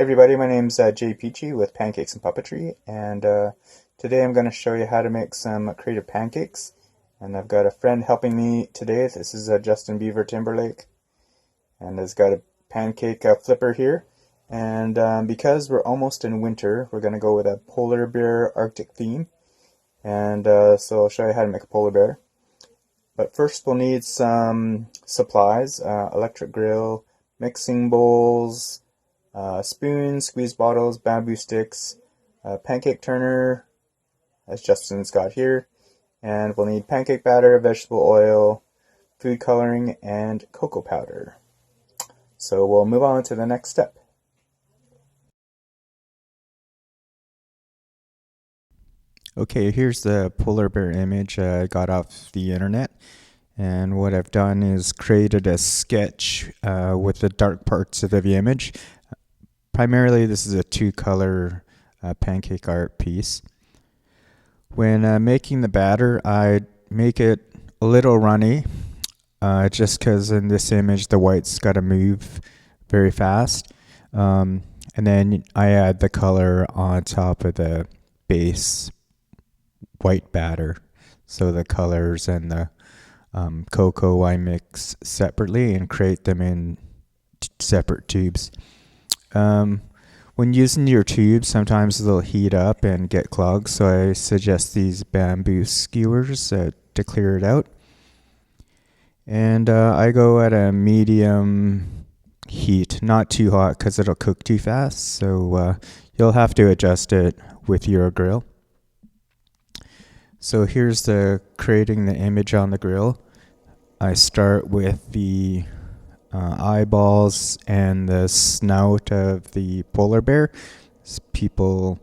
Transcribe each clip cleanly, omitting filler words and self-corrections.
Hey everybody, my name's Jay Peachy with Pancakes and Puppetry, and today I'm going to show you how to make some creative pancakes. And I've got a friend helping me today. This is Justin Beaver Timberlake, and has got a pancake flipper here. And because we're almost in winter, we're going to go with a polar bear Arctic theme. And so I'll show you how to make a polar bear. But first we'll need some supplies, electric grill, mixing bowls, spoons, squeeze bottles, bamboo sticks, pancake turner, as Justin's got here, and we'll need pancake batter, vegetable oil, food coloring, and cocoa powder. So we'll move on to the next step. Okay, here's the polar bear image I got off the internet. And what I've done is created a sketch with the dark parts of the image. Primarily, this is a two-color pancake art piece. When making the batter, I make it a little runny, just because in this image the white's got to move very fast. And then I add the color on top of the base white batter. So the colors and the cocoa I mix separately and create them in separate tubes. When using your tubes, sometimes they'll heat up and get clogged, so I suggest these bamboo skewers to clear it out. And I go at a medium heat, not too hot because it'll cook too fast, so you'll have to adjust it with your grill. So here's creating the image on the grill. I start with the eyeballs and the snout of the polar bear. People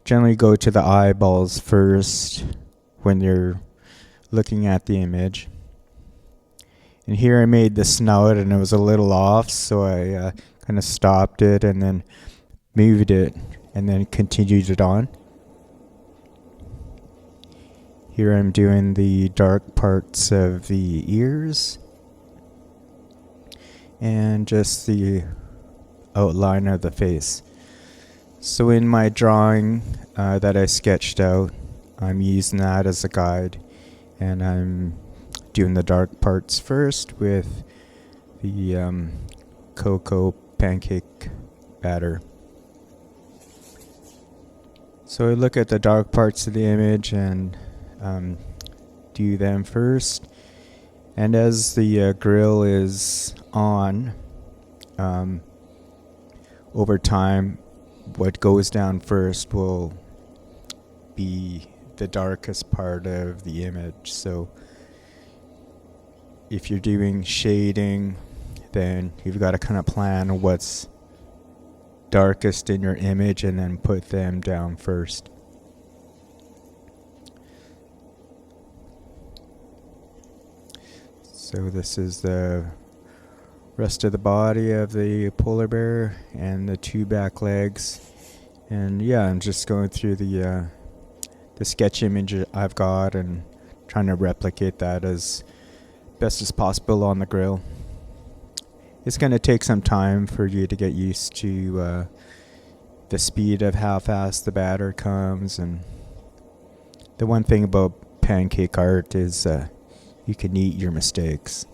generally go to the eyeballs first when they're looking at the image. And here I made the snout and it was a little off, so I kind of stopped it and then moved it and then continued it on. Here I'm doing the dark parts of the ears and just the outline of the face. So in my drawing that I sketched out, I'm using that as a guide, and I'm doing the dark parts first with the cocoa pancake batter. So I look at the dark parts of the image and do them first. And as the grill is on, over time, what goes down first will be the darkest part of the image. So if you're doing shading, then you've got to kind of plan what's darkest in your image and then put them down first. So this is the rest of the body of the polar bear and the two back legs. And yeah, I'm just going through the sketch image I've got and trying to replicate that as best as possible on the grill. It's going to take some time for you to get used to the speed of how fast the batter comes. And the one thing about pancake art is you can eat your mistakes.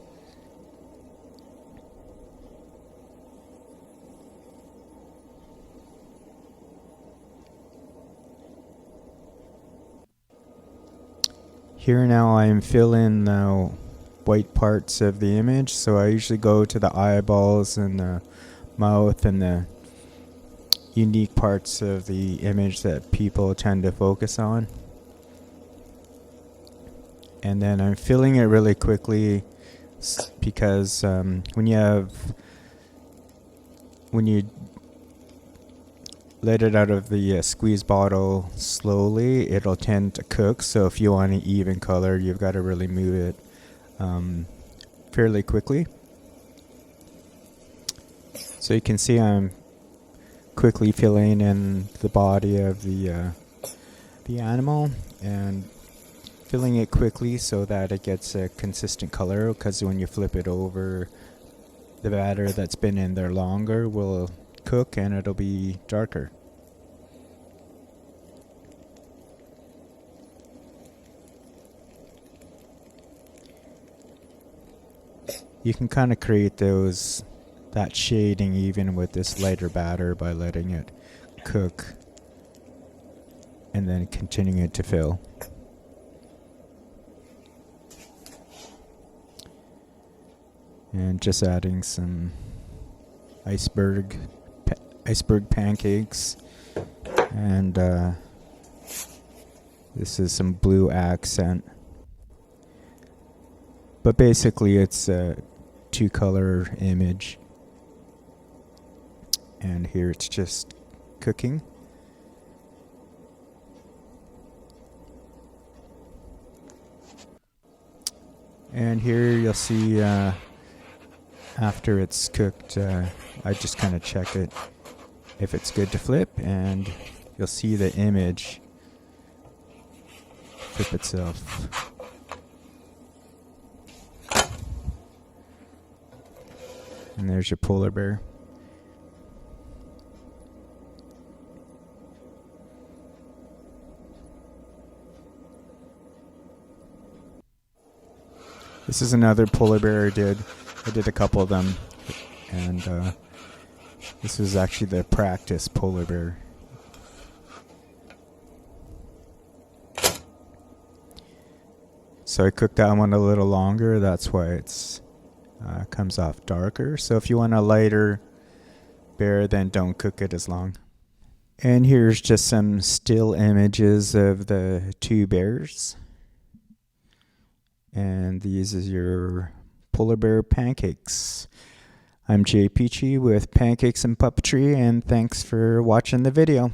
Here now I'm filling the white parts of the image, so I usually go to the eyeballs and the mouth and the unique parts of the image that people tend to focus on. And then I'm filling it really quickly because when you let it out of the squeeze bottle slowly, it'll tend to cook. So if you want an even color, you've got to really move it fairly quickly. So you can see I'm quickly filling in the body of the animal and filling it quickly so that it gets a consistent color, because when you flip it over, the batter that's been in there longer will cook and it'll be darker. You can kind of create that shading even with this lighter batter by letting it cook and then continuing it to fill. And just adding some iceberg pancakes, and this is some blue accent. But basically it's a 2-color image, and here it's just cooking. And here you'll see after it's cooked, I just kind of check it if it's good to flip, and you'll see the image flip itself. And there's your polar bear. This is another polar bear I did a couple of them, and this is actually the practice polar bear. So I cooked that one a little longer, that's why it's comes off darker. So if you want a lighter bear, then don't cook it as long. And here's just some still images of the 2 bears. And these is your polar bear pancakes. I'm Jay Peachy with Pancakes and Puppetry, and thanks for watching the video.